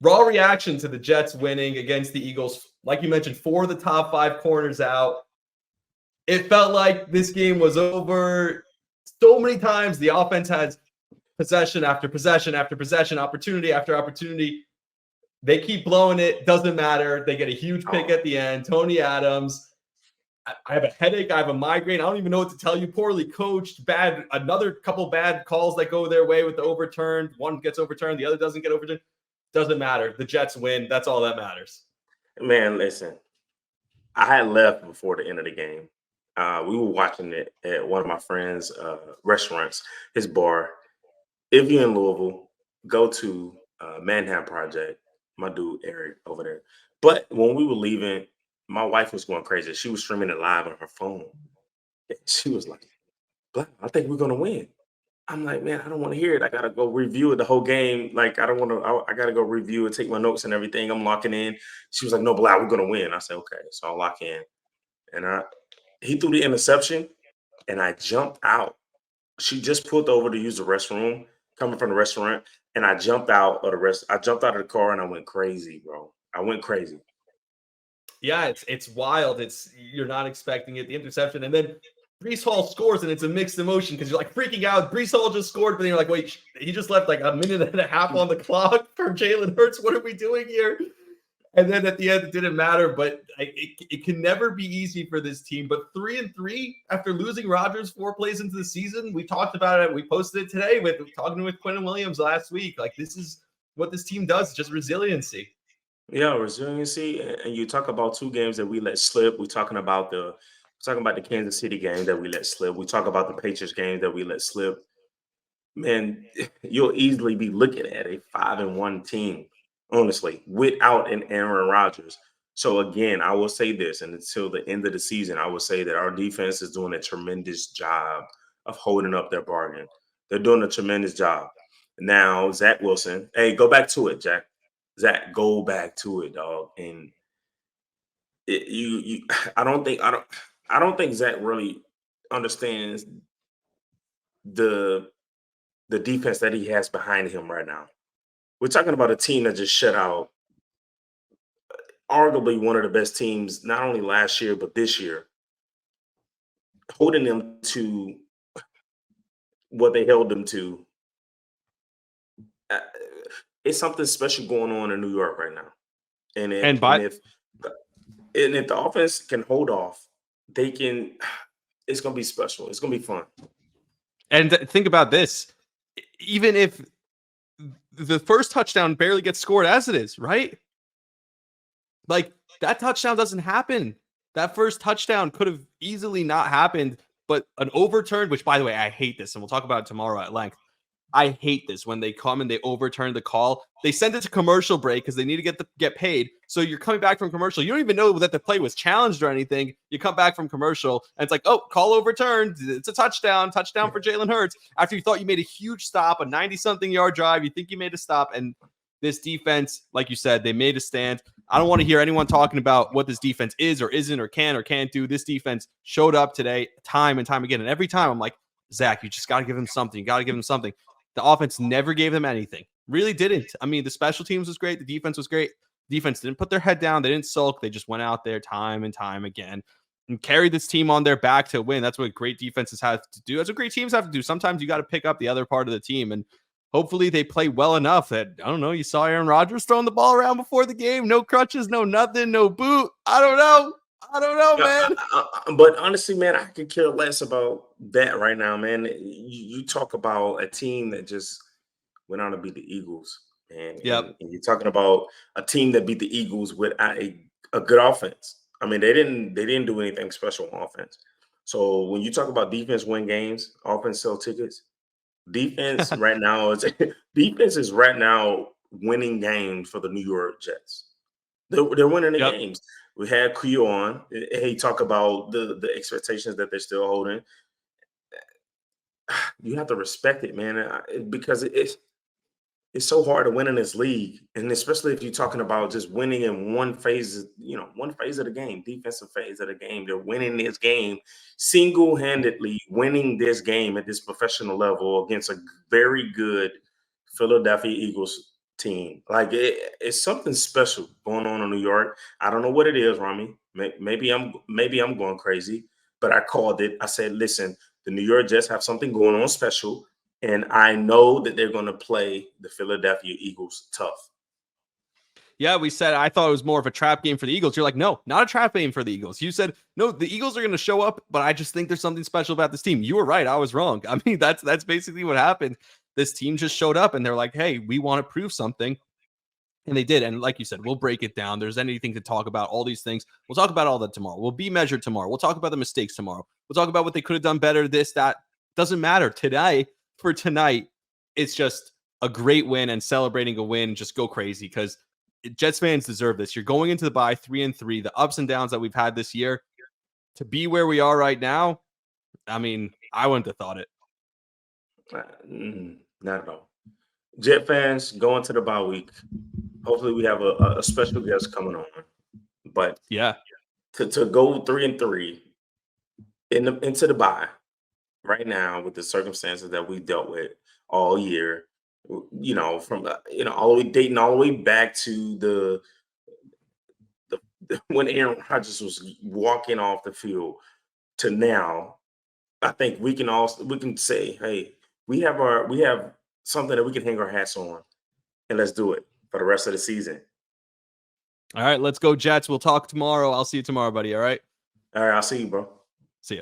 raw reaction to the Jets winning against the Eagles. Like you mentioned, 4 of the top 5 corners out. It felt like this game was over. So many times the offense has possession after possession after possession, opportunity after opportunity. They keep blowing it. Doesn't matter. They get a huge pick at the end. Tony Adams. I have a headache. I have a migraine. I don't even know what to tell you. Poorly coached. Bad. Another couple bad calls that go their way with the overturned. One gets overturned. The other doesn't get overturned. Doesn't matter. The Jets win. That's all that matters. Man, listen. I had left before the end of the game. We were watching it at one of my friends' restaurants, his bar. If you're in Louisville, go to Manhattan Project. My dude Eric over there. But when we were leaving, my wife was going crazy. She was streaming it live on her phone. She was like, "Black, I think we're gonna win." I'm like, man, I don't want to hear it. I gotta go review it the whole game. Like, I don't want to. I gotta go review it, take my notes and everything. I'm locking in. She was like, "No, Black, we're gonna win." I said, "Okay." So I'll lock in, and he threw the interception, and I jumped out. She just pulled over to use the restroom, coming from the restaurant, and I jumped out of the rest. I jumped out of the car and I went crazy, bro. I went crazy. Yeah, it's wild. You're not expecting it. The interception, and then Brees Hall scores, and it's a mixed emotion because you're like freaking out. Brees Hall just scored, but then you're like, wait, he just left like a minute and a half on the clock for Jalen Hurts. What are we doing here? And then at the end, it didn't matter. But it can never be easy for this team. But 3-3 after losing Rodgers 4 plays into the season, we talked about it. We posted it today with talking with Quentin Williams last week. Like, this is what this team does, just resiliency. Yeah, resiliency. And you talk about 2 games that we let slip. We're talking about the Kansas City game that we let slip. We talk about the Patriots game that we let slip. Man, you'll easily be looking at a 5-1 team, honestly, without an Aaron Rodgers. So again, I will say this, and until the end of the season, I will say that our defense is doing a tremendous job of holding up their bargain. They're doing a tremendous job. Now, Zach Wilson, hey, go back to it, Jack. Zach, go back to it, dog. And you, I don't think Zach really understands the the defense that he has behind him right now. We're talking about a team that just shut out arguably one of the best teams, not only last year, but this year, holding them to what they held them to. Uh, It's something special going on in New York right now. And if And and by if and if the offense can hold off, they can. It's gonna be special. It's gonna be fun. And think about this. Even if the first touchdown barely gets scored as it is, right? Like, that touchdown doesn't happen. That first touchdown could have easily not happened, but an overturned, which by the way, I hate this, and we'll talk about it tomorrow at length. I hate this when they come and they overturn the call. They send it to commercial break because they need to get paid. So you're coming back from commercial. You don't even know that the play was challenged or anything. You come back from commercial and it's like, oh, call overturned. It's a touchdown for Jalen Hurts. After you thought you made a huge stop, a 90-something yard drive, you think you made a stop, and this defense, like you said, they made a stand. I don't want to hear anyone talking about what this defense is or isn't or can or can't do. This defense showed up today time and time again. And every time I'm like, Zach, you just got to give him something. You got to give him something. The offense never gave them anything. Really didn't. I mean, the special teams was great. The defense was great. Defense didn't put their head down. They didn't sulk. They just went out there time and time again and carried this team on their back to win. That's what great defenses have to do. That's what great teams have to do. Sometimes you got to pick up the other part of the team, and hopefully they play well enough that, I don't know, you saw Aaron Rodgers throwing the ball around before the game. No crutches, no nothing, no boot. I don't know, Yeah, man. but honestly, man, I could care less about that right now, man. You talk about a team that just went on to beat the Eagles, man, Yep. and you're talking about a team that beat the Eagles with a good offense. I mean, they didn't do anything special on offense. So when you talk about defense win games, offense sell tickets. Defense is right now winning games for the New York Jets. They're winning the Yep. games. We had Q on. He talk about the expectations that they're still holding. You have to respect it, man, because it's so hard to win in this league, and especially if you're talking about just winning in one phase of the game, defensive phase of the game. They're winning this game single-handedly, winning this game at this professional level against a very good Philadelphia Eagles team. Like it's something special going on in New York. I don't know what it is, Rami. Maybe I'm going crazy, but I called it. I said, listen, the New York Jets have something going on special, and I know that they're going to play the Philadelphia Eagles tough. Yeah, we said I thought it was more of a trap game for the Eagles. You're like, no, not a trap game for the Eagles. You said, no, the Eagles are going to show up, but I just think there's something special about this team. You were right. I was wrong. I mean, that's basically what happened. This team just showed up and they're like, hey, we want to prove something. And they did. And like you said, we'll break it down. There's anything to talk about, all these things. We'll talk about all that tomorrow. We'll be measured tomorrow. We'll talk about the mistakes tomorrow. We'll talk about what they could have done better, this, that. Doesn't matter. Today, for tonight, it's just a great win and celebrating a win. Just go crazy because Jets fans deserve this. You're going into the bye 3-3. The ups and downs that we've had this year to be where we are right now. I mean, I wouldn't have thought it. Not at all. Jet fans going to the bye week. Hopefully, we have a special guest coming on. But Yeah. to go 3-3 into the bye right now with the circumstances that we dealt with all year, from all the way dating all the way back to the when Aaron Rodgers was walking off the field to now, I think we can say, hey, we have something that we can hang our hats on, and let's do it for the rest of the season. All right, let's go Jets. We'll talk tomorrow. I'll see you tomorrow, buddy. All right. All right, I'll see you, bro. See ya.